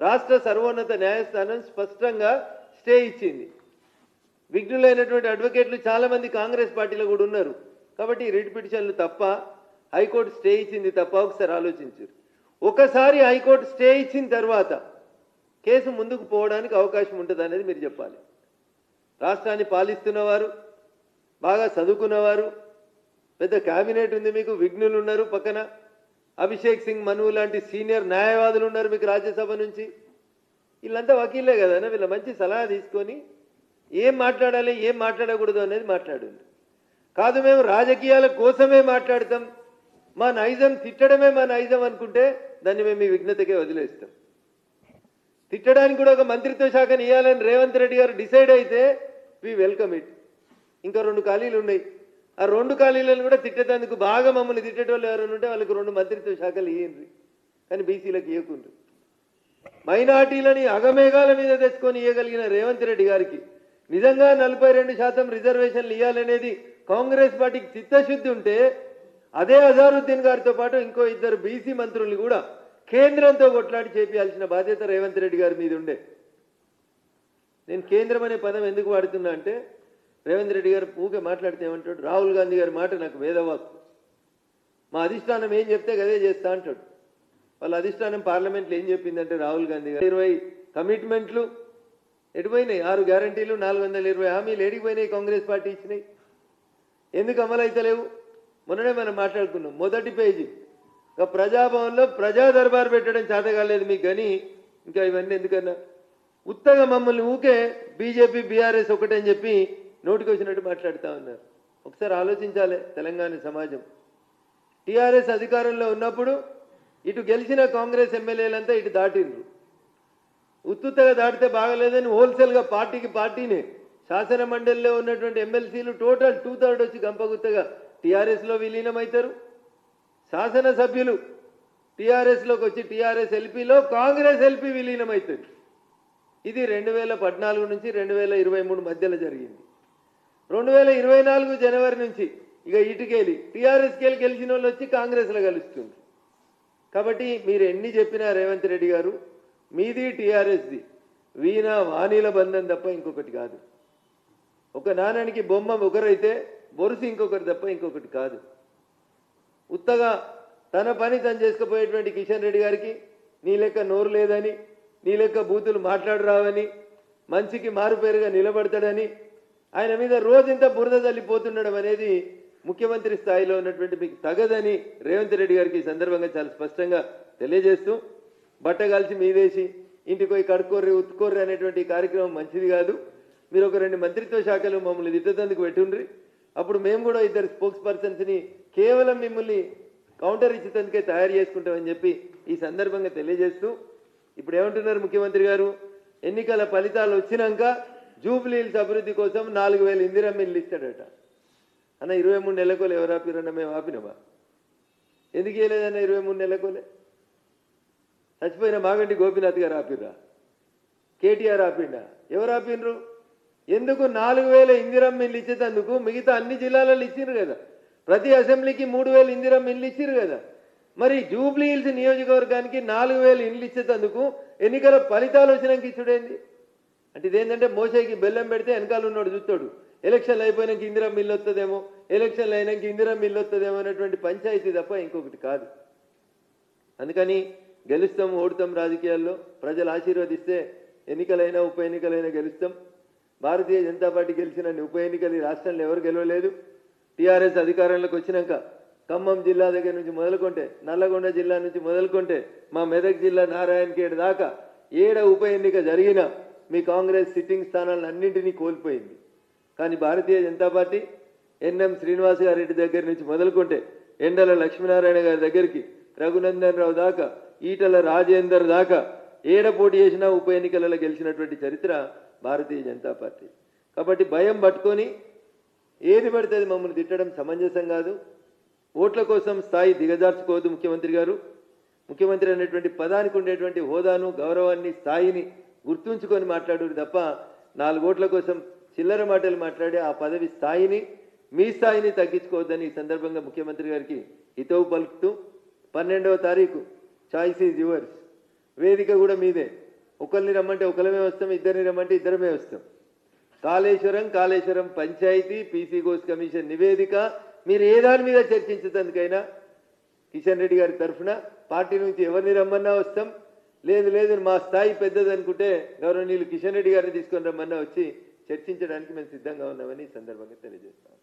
రాష్ట్ర సర్వోన్నత న్యాయస్థానం స్పష్టంగా స్టే ఇచ్చింది. విఘ్నులైనటువంటి అడ్వకేట్లు చాలామంది కాంగ్రెస్ పార్టీలో కూడా ఉన్నారు. కాబట్టి రిట్ పిటిషన్లు తప్ప, హైకోర్టు స్టే ఇచ్చింది తప్ప ఒకసారి ఆలోచించారు. ఒకసారి హైకోర్టు స్టే ఇచ్చిన తర్వాత కేసు ముందుకు పోవడానికి అవకాశం ఉంటుంది అనేది మీరు చెప్పాలి. రాష్ట్రాన్ని పాలిస్తున్నవారు, బాగా చదువుకున్నవారు, పెద్ద క్యాబినెట్ ఉంది మీకు, విఘ్నులు ఉన్నారు పక్కన, అభిషేక్ సింగ్ మను లాంటి సీనియర్ న్యాయవాదులు ఉన్నారు మీకు రాజ్యసభ నుంచి. వీళ్ళంతా వకీలే కదా, వీళ్ళ మంచి సలహా తీసుకొని ఏం మాట్లాడాలి ఏం మాట్లాడకూడదు అనేది మాట్లాడండి. కాదు మేము రాజకీయాల కోసమే మాట్లాడతాం, మా నైజం తిట్టడమే మా నైజం అనుకుంటే దాన్ని మేము మీ విఘ్నతకే వదిలేస్తాం. తిట్టడానికి కూడా ఒక మంత్రిత్వ శాఖను ఇవ్వాలని రేవంత్ రెడ్డి గారు డిసైడ్ అయితే వి వెల్కమ్ ఇట్. ఇంకా 2 ఖాళీలు ఉన్నాయి. ఆ 2 ఖాళీలను కూడా తిట్టేందుకు బాగా మమ్మల్ని తిట్టేటోళ్ళు ఎవరైనా ఉంటే వాళ్ళకి 2 మంత్రిత్వ శాఖలు ఇవ్వండి, కానీ బీసీలకు ఇవ్వకుండ్రు. మైనార్టీలని అగమేఘాల మీద తెచ్చుకొని ఇవ్వగలిగిన రేవంత్ రెడ్డి గారికి నిజంగా 42% రిజర్వేషన్లు ఇవ్వాలనేది కాంగ్రెస్ పార్టీకి చిత్తశుద్ధి ఉంటే అదే అజారుద్దీన్ గారితో పాటు ఇంకో 2 బీసీ మంత్రులు కూడా కేంద్రంతో కొట్లాడి చేపించాల్సిన బాధ్యత రేవంత్ రెడ్డి గారి మీద ఉండే. నేను కేంద్రం అనే పదం ఎందుకు వాడుతున్నా అంటే, రేవంత్ రెడ్డి గారు ఊకే మాట్లాడితే ఏమంటాడు, రాహుల్ గాంధీ గారి మాట నాకు వేదవాక్కు, మా అధిష్టానం ఏం చెప్తే అదే చేస్తా అంటాడు. వాళ్ళ అధిష్టానం పార్లమెంట్లో ఏం చెప్పిందంటే రాహుల్ గాంధీ గారు 20 కమిట్మెంట్లు ఎడిపోయినాయి, 6 గ్యారంటీలు, 420 హామీలు ఎడిపోయినాయి, కాంగ్రెస్ పార్టీ ఇచ్చినాయి. ఎందుకు అమలు అయితలేవు? మొన్ననే మనం మాట్లాడుకున్నాం. మొదటి పేజీ ప్రజాభవన్లో ప్రజా దర్బార్ పెట్టడం చేత కాలేదు మీకు, కానీ ఇంకా ఇవన్నీ ఎందుకన్నా ఉత్తగా మమ్మల్ని ఊకే బీజేపీ బీఆర్ఎస్ ఒకటని చెప్పి నోటికి వచ్చినట్టు మాట్లాడుతూ ఉన్నారు. ఒకసారి ఆలోచించాలి తెలంగాణ సమాజం. టీఆర్ఎస్ అధికారంలో ఉన్నప్పుడు ఇటు గెలిచిన కాంగ్రెస్ ఎమ్మెల్యేలంతా ఇటు దాటిండ్రు. ఉత్తుత్తగా దాటితే బాగలేదని హోల్సేల్గా పార్టీనే శాసన మండలిలో ఉన్నటువంటి ఎమ్మెల్సీలు టోటల్ 2/3 వచ్చి గంపగుత్తగా టీఆర్ఎస్లో విలీనమవుతారు. శాసనసభ్యులు టీఆర్ఎస్లోకి వచ్చి టీఆర్ఎస్ ఎల్పీలో కాంగ్రెస్ ఎల్పీ విలీనమవుతుంది. ఇది 2014 నుంచి 2023 మధ్యలో జరిగింది. 2024 జనవరి నుంచి ఇక ఇటుకెళ్ళి టీఆర్ఎస్కి గెలిచిన వాళ్ళు వచ్చి కాంగ్రెస్లో కలుస్తుంది. కాబట్టి మీరు ఎన్ని చెప్పినా రేవంత్ రెడ్డి గారు, మీది టీఆర్ఎస్ది వీణా వాణీల బంధం తప్ప ఇంకొకటి కాదు. ఒక నాణానికి బొమ్మ ఒకరైతే బొరుసు ఇంకొకటి తప్ప ఇంకొకటి కాదు. ఉత్తగా తన పని తను చేసుకుపోయేటువంటి కిషన్ రెడ్డి గారికి నీ లెక్క నోరు లేదని, నీ లెక్క బూతులు మాట్లాడరావని, మంచికి మారుపేరుగా నిలబడతాడని, ఆయన మీద రోజంతా బురద తల్లిపోతుండడం అనేది ముఖ్యమంత్రి స్థాయిలో ఉన్నటువంటి మీకు తగదని రేవంత్ రెడ్డి గారికి ఈ సందర్భంగా చాలా స్పష్టంగా తెలియజేస్తూ, బట్టగాల్చి మీదేసి ఇంటికి పోయి కడుక్కోర్రి ఉత్తుకోర్రి అనేటువంటి కార్యక్రమం మంచిది కాదు. మీరు ఒక 2 మంత్రిత్వ శాఖలు మమ్మల్ని తిట్టేందుకు పెట్టుండ్రి, అప్పుడు మేము కూడా 2 స్పోక్స్ పర్సన్స్ని కేవలం మిమ్మల్ని కౌంటర్ ఇచ్చేందుకే తయారు చేసుకుంటామని చెప్పి ఈ సందర్భంగా తెలియజేస్తూ, ఇప్పుడు ఏమంటున్నారు ముఖ్యమంత్రి గారు, ఎన్నికల ఫలితాలు వచ్చినాక జూబ్లీ హిల్స్ అభివృద్ధి కోసం 4000 ఇందిరమ్మ ఇల్లు ఇస్తాడట. అన్న 23 నెలకోలే ఎవరు ఆపిరన్నా? మేము ఆపినమా? ఎందుకు ఇవ్వలేదన్న 23 నెలకోలే? చచ్చిపోయిన మాగంటి గోపీనాథ్ గారు ఆపిర్రా? కేటీఆర్ ఆపిండా? ఎవరు ఆపినరు? ఎందుకు 4000 ఇందిరమ్మ ఇల్లు ఇచ్చేందుకు మిగతా అన్ని జిల్లాలలో ఇచ్చిర్రు కదా, ప్రతి అసెంబ్లీకి 3000 ఇందిరమ్మ ఇల్లు ఇచ్చిర్రు కదా. మరి జూబ్లీ హిల్స్ నియోజకవర్గానికి 4000 ఇల్లు ఇచ్చేందుకు ఎన్నికల ఫలితాలు వచ్చినాక ఇచ్చుడేంది? అంటే ఇదేంటంటే మోసేకి బెల్లం పెడితే వెనకాల ఉన్నాడు చూస్తాడు, ఎలక్షన్లు అయిపోయినాక ఇందిరమ్మ ఇల్లు వస్తుందేమో, ఎలక్షన్లు అయినాక ఇందిరమ్మ ఇల్లు వస్తుందేమో అనేటువంటి పంచాయతీ తప్ప ఇంకొకటి కాదు. అందుకని గెలుస్తాం ఓడుతాం రాజకీయాల్లో, ప్రజలు ఆశీర్వదిస్తే ఎన్నికలైనా ఉప ఎన్నికలైనా గెలుస్తాం. భారతీయ జనతా పార్టీ గెలిచిన ఉప ఎన్నికలు ఈ రాష్ట్రంలో ఎవరు గెలవలేదు. టీఆర్ఎస్ అధికారంలోకి వచ్చినాక ఖమ్మం జిల్లా దగ్గర నుంచి మొదలుకుంటే, నల్లగొండ జిల్లా నుంచి మొదలుకుంటే, మా మెదక్ జిల్లా నారాయణఖేడ్ దాకా ఏడ ఉప ఎన్నిక జరిగినా మీ కాంగ్రెస్ సిట్టింగ్ స్థానాలను అన్నింటినీ కోల్పోయింది. కానీ భారతీయ జనతా పార్టీ ఎన్ఎం శ్రీనివాస్ గారి దగ్గర నుంచి మొదలుకుంటే, ఎండల లక్ష్మీనారాయణ గారి దగ్గరికి, రఘునందన్ రావు దాకా, ఈటల రాజేందర్ దాకా ఏడ పోటీ చేసినా ఉప ఎన్నికలలో గెలిచినటువంటి చరిత్ర భారతీయ జనతా పార్టీ. కాబట్టి భయం పట్టుకొని ఏది పడితే అది మమ్మల్ని తిట్టడం సమంజసం కాదు. ఓట్ల కోసం స్థాయి దిగజార్చుకోవద్దు ముఖ్యమంత్రి గారు. ముఖ్యమంత్రి అనేటువంటి పదానికి ఉండేటువంటి హోదాను, గౌరవాన్ని, స్థాయిని గుర్తుంచుకొని మాట్లాడు తప్ప 4 ఓట్ల కోసం చిల్లర మాటలు మాట్లాడి ఆ పదవి స్థాయిని, మీ స్థాయిని తగ్గించుకోవద్దని ఈ సందర్భంగా ముఖ్యమంత్రి గారికి హితవు పలుకుతూ, 12వ తారీఖు చాయిస్ ఈజ్ యువర్స్, వేదిక కూడా మీదే. ఒకరిని రమ్మంటే ఒకరిమే వస్తాం, ఇద్దరిని రమ్మంటే ఇద్దరమే వస్తాం. కాళేశ్వరం పంచాయతీ, పీసీ ఘోష్ కమిషన్ నివేదిక, మీరు ఏ దాని మీద చర్చించేందుకైనా కిషన్ రెడ్డి గారి తరఫున పార్టీ నుంచి ఎవరిని రమ్మన్నా వస్తాం. లేదు మా స్థాయి పెద్దది అనుకుంటే గౌరవనీయులు కిషన్ రెడ్డి గారిని తీసుకొని రమ్మన్నా వచ్చి చర్చించడానికి మేము సిద్ధంగా ఉన్నామని ఈ సందర్భంగా తెలియజేస్తాం.